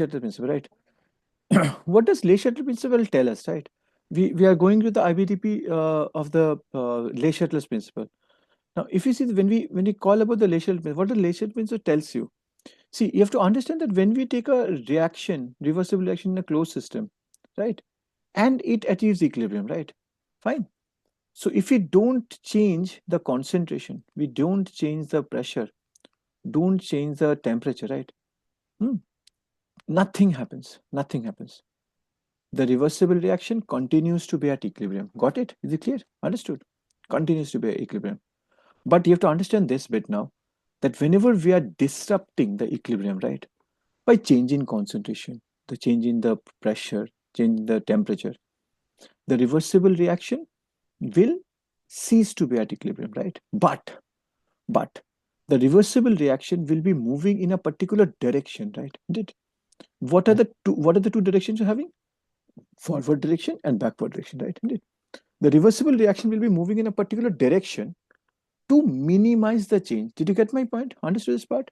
Le-Chatelier principle, right? What does Le-Chatelier principle tell us, right? We are going to the IBDP of the Le-Chatelier principle. Now, if you see when we call about the Le-Chatelier principle, what the Le-Chatelier principle tells you? See, you have to understand that when we take a reaction, reversible reaction in a closed system, right, and it achieves equilibrium, right? Fine. So if we don't change the concentration, we don't change the pressure, don't change the temperature, right? Nothing happens. Nothing happens. The reversible reaction continues to be at equilibrium. Got it? Is it clear? Understood? Continues to be at equilibrium. But you have to understand this bit now, that whenever we are disrupting the equilibrium, right, by changing concentration, the change in the pressure, change in the temperature, the reversible reaction will cease to be at equilibrium, right? But the reversible reaction will be moving in a particular direction, right? What are the two directions you're having? Forward direction and backward direction, right? The reversible reaction will be moving in a particular direction to minimize the change. Did you get my point? Understood this part?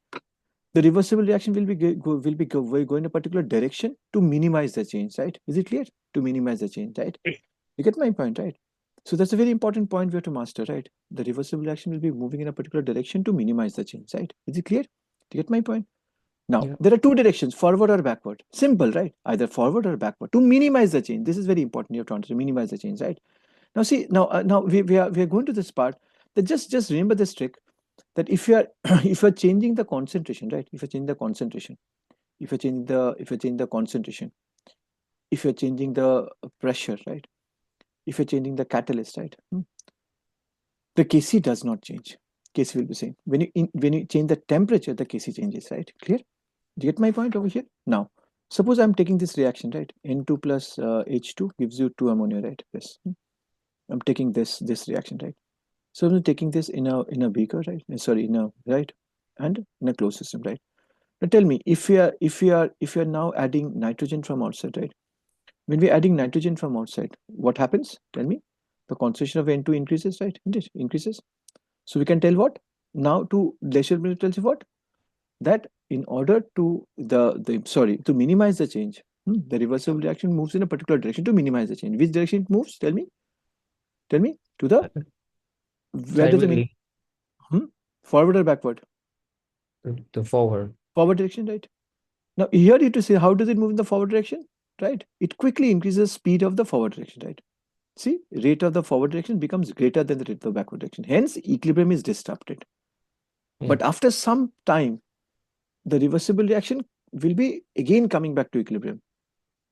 The reversible reaction will be going in a particular direction to minimize the change, right? Is it clear? To minimize the change, right? You get my point, right? So that's a very important point we have to master, right? The reversible reaction will be moving in a particular direction to minimize the change, right? Is it clear? Do you get my point? Now, there are two directions, forward or backward. Simple, right? Either forward or backward to minimize the change. This is very important. You have to understand, minimize the change, right? Now, see, now we are going to this part. That just remember this trick, that if you are if you are changing the concentration, right? If you change the concentration, if you change the concentration, if you're changing the pressure, right? If you're changing the catalyst, right? The Kc does not change. Kc will be same. When you change the temperature, the Kc changes, right? Clear? Do you get my point over here? Now, suppose I'm taking this reaction, right? N2 plus H2 gives you 2 ammonia, right? Yes. I'm taking this reaction, right? So I'm taking this in a beaker, right? Sorry, right, and in a closed system, right? Now tell me, if you are now adding nitrogen from outside, right? When we're adding nitrogen from outside, what happens? Tell me. The concentration of N2 increases, right? It increases. So we can tell what? Now to Le-Chatelier tells you what? That in order to to minimize the change, the reversible reaction moves in a particular direction to minimize the change. Which direction it moves? Tell me. To the where does it mean? Forward or backward? The forward. Forward direction, right? Now here you have to see how does it move in the forward direction, right? It quickly increases speed of the forward direction, right? See, rate of the forward direction becomes greater than the rate of the backward direction. Hence, equilibrium is disrupted. But after some time, the reversible reaction will be again coming back to equilibrium,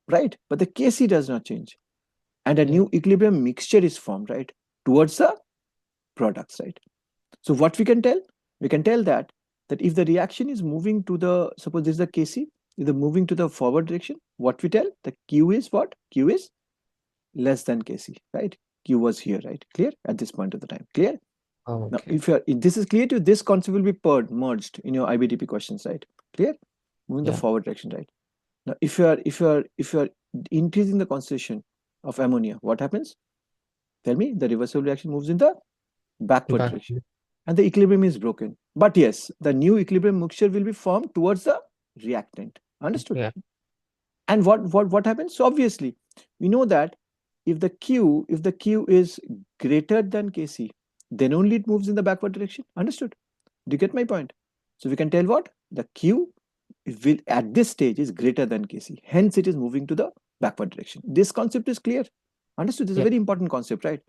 right? But the Kc does not change. And a new equilibrium mixture is formed, right? Towards the products, right? So what we can tell? We can tell that if the reaction is moving to the, suppose this is the Kc, if moving to the forward direction, what we tell? The Q is what? Q is less than Kc, right? Q was here, right? Clear? At this point of the time. Clear? Oh, now, if this is clear to you, this concept will be merged in your IBDP questions, right? Clear? Moving the forward direction, right? Now, if you are increasing the concentration of ammonia, what happens? Tell me. The reversible reaction moves in the backward direction, and the equilibrium is broken. But yes, the new equilibrium mixture will be formed towards the reactant. Understood? Yeah. And what happens? So obviously, we know that if the Q is greater than Kc, then only it moves in the backward direction. Understood? Do you get my point? So we can tell what? The Q will at this stage is greater than Kc. Hence, it is moving to the backward direction. This concept is clear. Understood? This is a very important concept, right?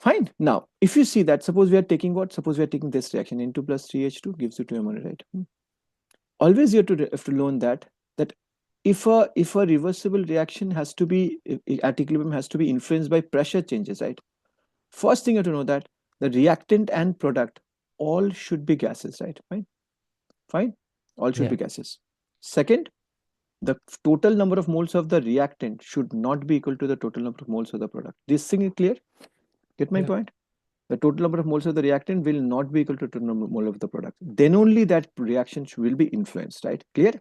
Fine. Now, if you see that, suppose we are taking what? Suppose we are taking this reaction, N2 plus 3H2 gives you 2 ammonia, right? Always you have to learn that if a reversible reaction has to be at equilibrium has to be influenced by pressure changes, right? First thing you have to know that the reactant and product all should be gases, right? Fine. All should be gases. Second, the total number of moles of the reactant should not be equal to the total number of moles of the product. This thing is clear? Get my point? The total number of moles of the reactant will not be equal to the total number of moles of the product. Then only that reaction will be influenced, right? Clear?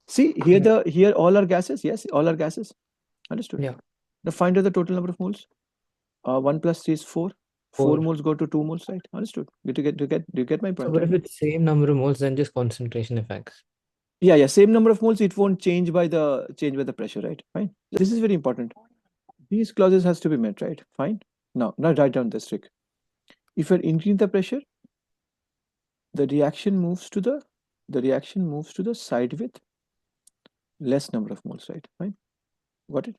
See, here all are gases. Yes, all are gases. Understood? Yeah. Now find out the total number of moles. 1 plus 3 is 4. 4 moles go to 2 moles, right? Understood? Do you get my point? So, but if it's same number of moles, then just concentration effects. Yeah, same number of moles, it won't change by the pressure, right? Fine. This is very important. These clauses has to be met, right? Fine. Now write down this trick. If you're increasing the pressure, the reaction moves to the side with less number of moles, right? Fine. Got it?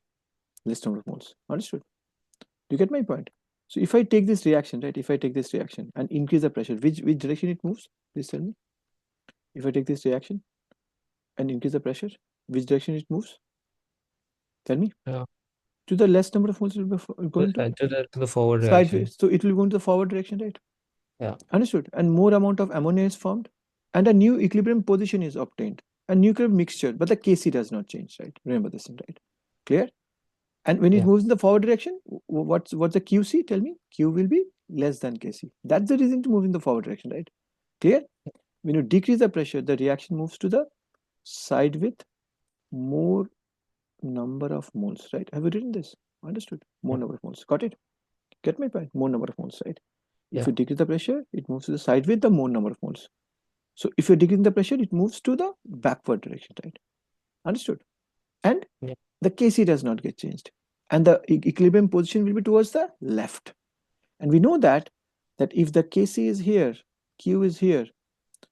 Less number of moles. Understood? Do you get my point? So if I take this reaction, right? If I take this reaction and increase the pressure, which direction it moves? Please tell me. If I take this reaction and increase the pressure, which direction it moves? Tell me. Yeah. To the less number of moles it will be going to To the forward reaction. sideways. So it will go into the forward direction, right? Yeah. Understood. And more amount of ammonia is formed, and a new equilibrium position is obtained. A nuclear mixture, but the Kc does not change, right? Remember this thing, right? Clear? And when it Yeah. moves in the forward direction, what's the QC? Tell me. Q will be less than Kc. That's the reason to move in the forward direction, right? Clear? When you decrease the pressure, the reaction moves to the side with more number of moles, right? Have you written this? Understood. More Yeah. number of moles. Got it? Get my point? More number of moles, right? If Yeah. you decrease the pressure, it moves to the side with the more number of moles. So if you're decreasing the pressure, it moves to the backward direction, right? Understood? And Yeah. the Kc does not get changed. And the equilibrium position will be towards the left. And we know that if the Kc is here, Q is here.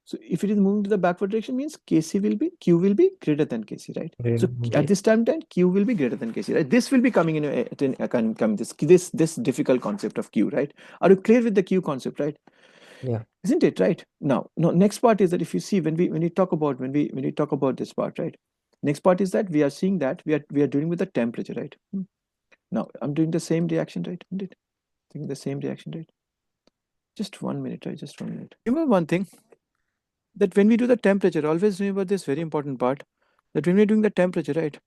So if it is moving to the backward direction, means Q will be greater than Kc, right? So at Okay. this time, Q will be greater than Kc, right? This will be coming in this difficult concept of Q, right? Are you clear with the Q concept, right? Yeah. Isn't it, right? Now next part is that if you see when we talk about this part, right? Next part is that we are seeing that we are dealing with the temperature, right? Now I'm doing the same reaction, right? Isn't it? Doing the same reaction, right? Just 1 minute, right? Just 1 minute. Remember one thing, that when we do the temperature, always remember this very important part, that when we're doing the temperature, right?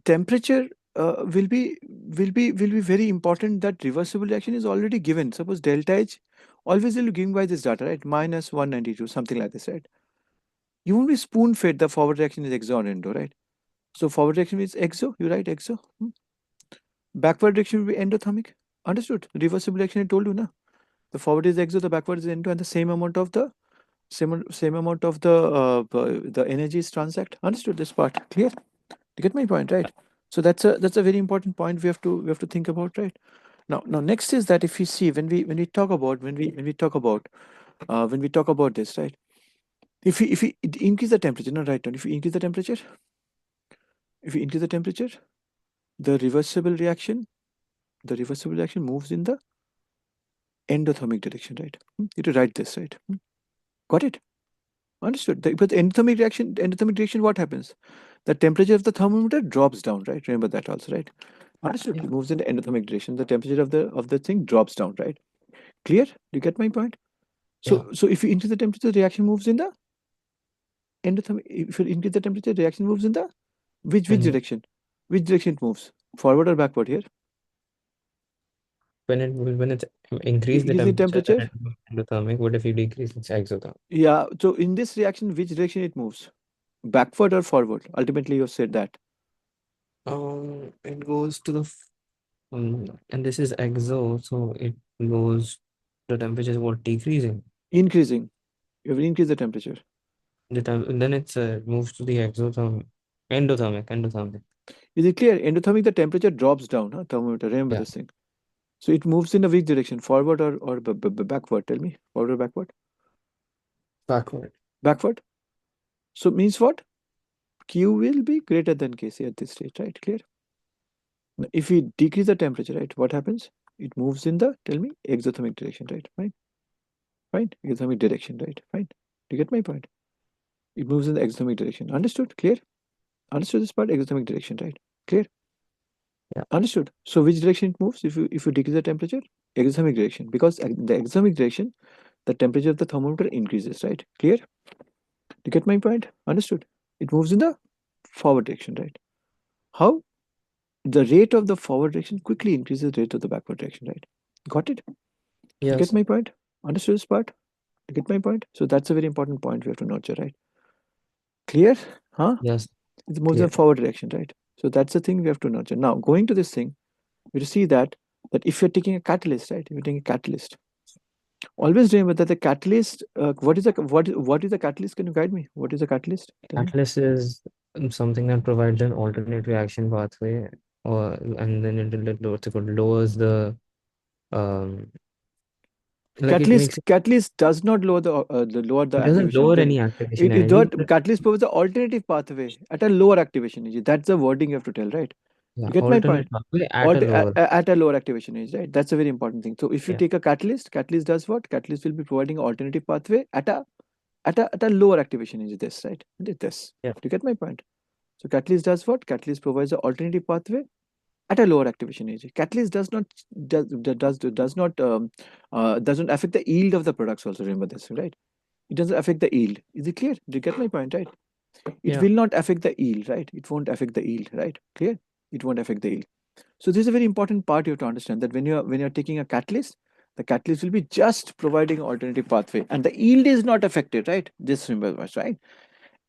Temperature will be very important. That reversible reaction is already given. Suppose delta H always will be given by this data, right? Minus 192, something like this, right? You won't be spoon fed the forward reaction is exo or endo, right? So forward reaction is exo, you write exo. Backward reaction will be endothermic. Understood? Reversible reaction I told you, na? The forward is exo, the backward is endo, and the same amount of the energy is transact. Understood this part? Clear? You get my point, right? So that's a very important point we have to think about, right? Now next is that if you see when we talk about this, right? If we increase the temperature, no, right? If you increase the temperature, the reversible reaction moves in the endothermic direction, right? You have to write this, right? Got it? Understood. But the endothermic reaction, what happens? The temperature of the thermometer drops down, right? Remember that also, right? Understood. Yeah. It moves in the endothermic direction. The temperature of the thing drops down, right? Clear? Do you get my point? Yeah. So if you increase the temperature, the reaction moves in the endothermic. If you increase the temperature, the reaction moves in the which And direction? Which direction it moves? Forward or backward here? when it increase the Increase the temperature, then temperature. it will be endothermic. But if you decrease, it's exothermic. Yeah. So in this reaction, which direction it moves? Backward or forward? Ultimately, you have said that. It goes to and this is exo, so it goes. The temperature is what decreasing. Increasing. You have increased the temperature. Then it's moves to the endothermic. Is it clear? Endothermic, the temperature drops down. Huh? Thermometer. Remember Yeah. this thing. So it moves in a which direction? Forward or backward? Tell me. Forward or backward? Backward. Backward. So means what? Q will be greater than Kc at this stage, right? Clear? Now, if we decrease the temperature, right, what happens? It moves in the, tell me, exothermic direction, right? Fine. Fine. Exothermic direction, right? Fine. Do you get my point? It moves in the exothermic direction. Understood? Clear? Understood this part? Exothermic direction, right? Clear? Yeah. Understood. So which direction it moves if you decrease the temperature? Exothermic direction. Because the exothermic direction, the temperature of the thermometer increases, right? Clear? Do you get my point? Understood. It moves in the forward direction, right? How? The rate of the forward direction quickly increases the rate of the backward direction, right? Got it? You get Yes. my point? Understood this part? You get my point? So that's a very important point we have to nurture, right? Clear? Huh? Yes. It moves in Clear. the forward direction, right? So that's the thing we have to nurture. Now, going to this thing, we see that if you're taking a catalyst, right? If you're taking a catalyst, Always remember that the catalyst. What is the catalyst? Can you guide me? What is the catalyst? Tell me. Catalyst is something that provides an alternate reaction pathway, or and then what's it called, lowers the like it makes Catalyst does not lower the it doesn't activation. lower Then any activation it energy, not but catalyst provides the alternative pathway at a lower activation energy. That's the wording you have to tell, right? yeah, You get my alternate point? pathway at a lower. At a lower activation age, right? That's a very important thing. So if you Yeah, take a catalyst does what? Catalyst will be providing alternative pathway at a lower activation age. This, right? This. yeah, Do you get my point? So catalyst does what? Catalyst provides an alternative pathway at a lower activation age. Catalyst doesn't affect the yield of the products. Also remember this, right? It doesn't affect the yield. Is it clear? Do you get my point, right? It yeah, will not affect the yield, right? It won't affect the yield, right? Clear? It won't affect the yield. So this is a very important part you have to understand, that when you're taking a catalyst, the catalyst will be just providing alternative pathway, and the yield is not affected, right? Just remember, right?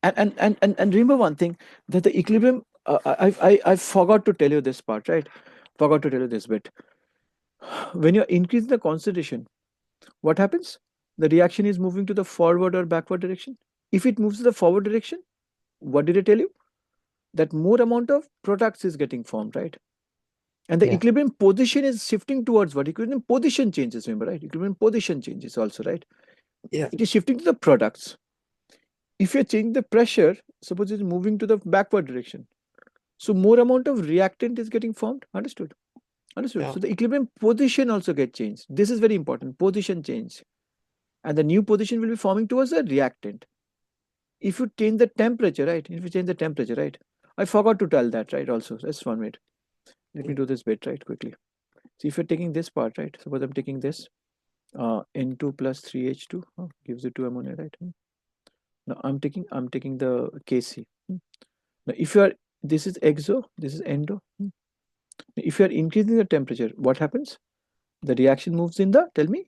And remember one thing, that the equilibrium. I forgot to tell you this part, right? Forgot to tell you this bit. When you're increasing the concentration, what happens? The reaction is moving to the forward or backward direction. If it moves to the forward direction, what did I tell you? That more amount of products is getting formed, right? And the yeah, equilibrium position is shifting towards what? Equilibrium position changes, remember, right? Equilibrium position changes also, right? yeah. It is shifting to the products. If you're changing the pressure, suppose it's moving to the backward direction. So more amount of reactant is getting formed. Understood? Understood. Yeah. So the equilibrium position also gets changed. This is very important. Position change. And the new position will be forming towards a reactant. If you change the temperature, right? If you change the temperature, right? I forgot to tell that, right? Also, just 1 minute. Let me do this bit, right? Quickly. So if you're taking this part, right? Suppose I'm taking this N2 plus 3H2 gives you 2 ammonia, right? Now I'm taking the Kc. Now if you are, this is exo, this is endo. If you are increasing the temperature, what happens? The reaction moves in the, tell me,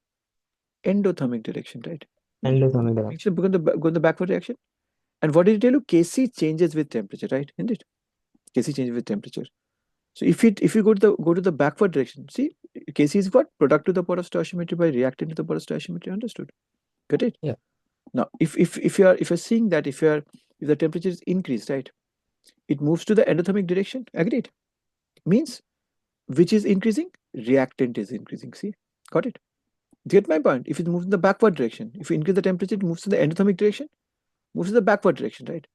endothermic direction, right? Endothermic reaction. Reaction go in the backward reaction. And what did I tell you? Kc changes with temperature, right? Isn't it? Kc changes with temperature. So if you go to the backward direction, see, Kc is what? Product to the power of stoichiometry by reactant to the power of stoichiometry. Understood? Got it? Yeah. Now, if you're seeing that, if the temperature is increased, right, it moves to the endothermic direction. Agreed? Means which is increasing? Reactant is increasing. See, got it? Get my point? If it moves in the backward direction, if you increase the temperature, it moves to the endothermic direction, moves to the backward direction, right?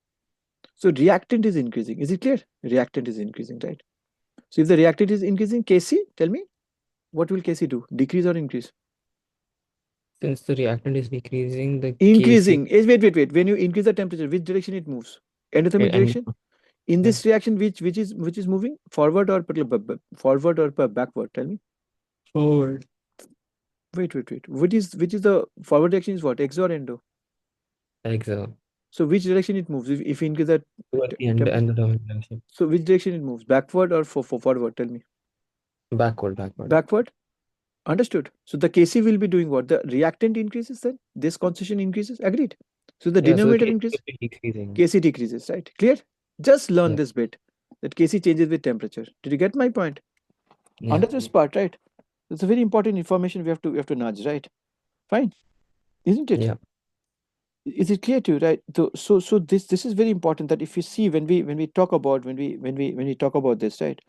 So reactant is increasing. Is it clear? Reactant is increasing, right? So if the reactant is increasing, Kc, tell me, what will Kc do? Decrease or increase? Since the reactant is decreasing, the Kc Increasing. Wait. When you increase the temperature, which direction it moves? Endothermic and direction. In yeah, this reaction, which is moving forward or forward or backward? Tell me. forward Wait. Which is the forward direction is what? Exo or endo? exo So which direction it moves? If you increase the towards the temperature, endothermic reaction. so which direction it moves? Backward or for forward? Tell me. Backward. Backward. Understood. So the Kc will be doing what? The reactant increases, then this concentration increases. Agreed. So the Yeah, so the denominator Kc increases, will be decreasing. Kc decreases, right? Clear? Just learn Yeah, this bit, that Kc changes with temperature. Did you get my point? yeah, Under this part, right? It's a very important information we have to nudge, right? Fine, isn't it? yeah. Is it clear to you, right? So this is very important, that if you see, when we talk about when we talk about this, right?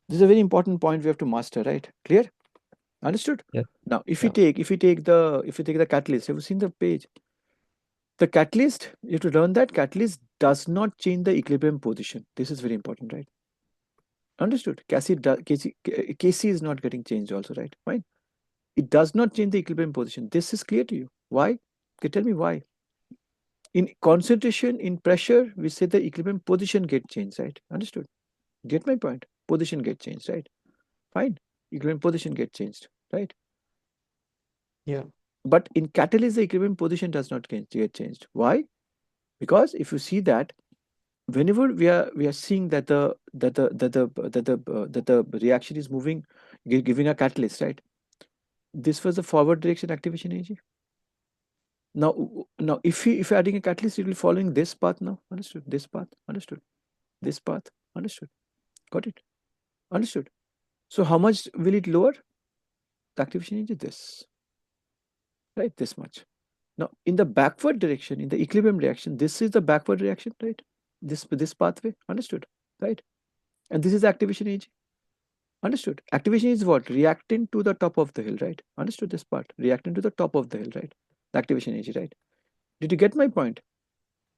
This is a very important point we have to master, right? Clear? Understood? Yeah, Now, if you yeah, take if you take the if you take the catalyst, have you seen the page? The catalyst, you have to learn that catalyst does not change the equilibrium position. This is very important, right? Understood? Kc is not getting changed also, right? Fine. It does not change the equilibrium position. This is clear to you. Why? Okay, tell me why. In concentration, in pressure, we say the equilibrium position get changed, right? Understood? Get my point? Position get changed, right? Fine. Equilibrium position get changed, right? yeah. But in catalyst, the equilibrium position does not get changed. Why? Because if you see that, whenever we are seeing that the reaction is moving, giving a catalyst, right? This was the forward direction activation energy. Now if you're adding a catalyst, it will following this path now. Understood? This path. Understood? This path. Understood? Got it? Understood? So how much will it lower the activation energy? This. right? This much. Now, in the backward direction, in the equilibrium reaction, this is the backward reaction, right? This pathway, understood, right? And this is activation ag, understood. Activation is what? Reacting to the top of the hill, right? Understood this part. Reacting to the top of the hill, right? The activation ag, right? Did you get my point?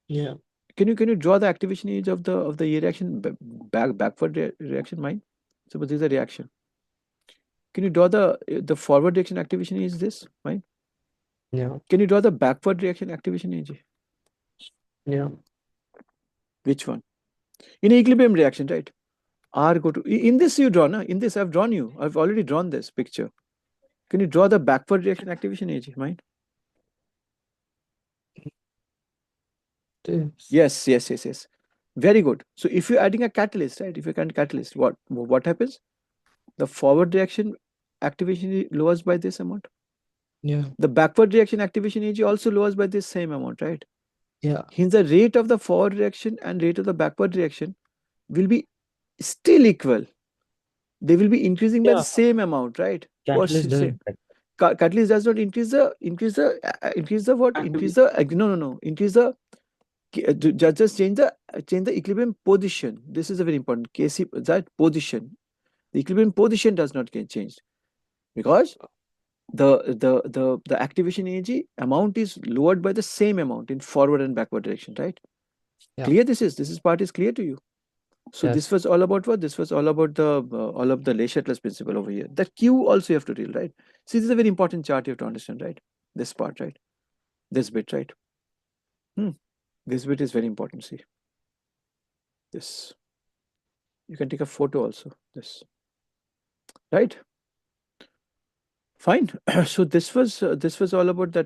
Yeah. Can you draw the activation age of the A reaction backward reaction mine? Suppose this is a reaction. Can you draw the forward reaction activation age this mine? Yeah. Can you draw the backward reaction activation age? Yeah. Which one? In equilibrium reaction, right? R go to in this you draw, na? In this I've drawn you. I've already drawn this picture. Can you draw the backward reaction activation age mine? This. Yes, yes, yes, yes. Very good. So if you're adding a catalyst, right? If you can catalyst, what happens? The forward reaction activation lowers by this amount. Yeah. The backward reaction activation ag also lowers by this same amount, right? Yeah. Hence, the rate of the forward reaction and rate of the backward reaction will be still equal. They will be increasing by the Yeah. same amount, right? Or Catalyst same. doesn't affect Catalyst does not increase the what? Increase activity. the no. Increase the just change the equilibrium position. This is a very important case. That position, the equilibrium position does not get changed because the activation energy amount is lowered by the same amount in forward and backward direction, right? Yeah. Clear? This is part is clear to you. So this Yes. was all about what? This was all about the all of the Le-Chatelier's principle over here. That Q also you have to deal, right? See, this is a very important chart you have to understand, right? This part, right? This bit, right? Hmm. This bit is very important. See this. You can take a photo also. This, right? Fine. So this was all about that